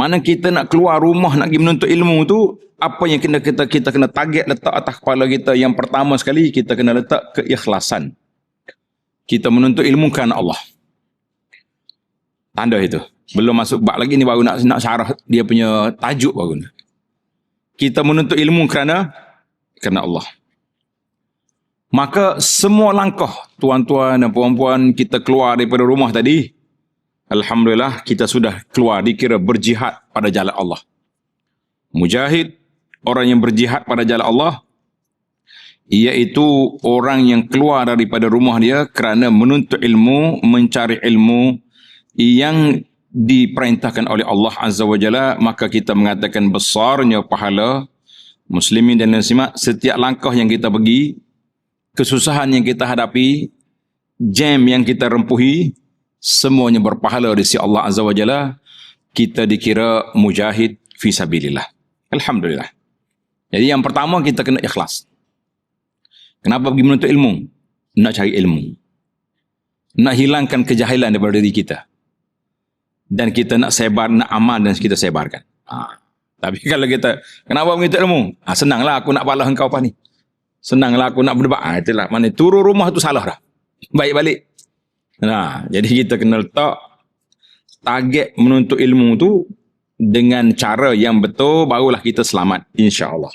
Mana kita nak keluar rumah nak pergi menuntut ilmu tu, apa yang kita kena target letak atas kepala kita. Yang pertama sekali, kita kena letak keikhlasan. Kita menuntut ilmu kerana Allah. Tanda itu. Belum masuk bab lagi ni, baru nak syarah dia punya tajuk baru ni. Kita menuntut ilmu kerana Allah. Maka semua langkah tuan-tuan dan puan-puan kita keluar daripada rumah tadi, alhamdulillah kita sudah keluar, dikira berjihad pada jalan Allah. Mujahid, orang yang berjihad pada jalan Allah, iaitu orang yang keluar daripada rumah dia kerana menuntut ilmu, mencari ilmu yang diperintahkan oleh Allah Azza wa Jalla. Maka kita mengatakan besarnya pahala muslimin dan muslimat. Setiap langkah yang kita pergi, kesusahan yang kita hadapi, jam yang kita rempuhi, semuanya berpahala di sisi Allah Azza wa Jalla. Kita dikira mujahid fi sabilillah. Alhamdulillah. Jadi yang pertama, kita kena ikhlas. Kenapa pergi menuntut ilmu? Nak cari ilmu. Nak hilangkan kejahilan daripada diri kita. Dan kita nak sebar, nak amal dan kita sebarkan. Tapi kalau kita, kenapa menuntut ilmu? Senanglah aku nak balas engkau apa ni. Senanglah aku nak berdebat. Itulah. Mana turun rumah tu salah dah. Baik balik. Jadi kita kena letak target menuntut ilmu tu dengan cara yang betul, barulah kita selamat, insya-Allah.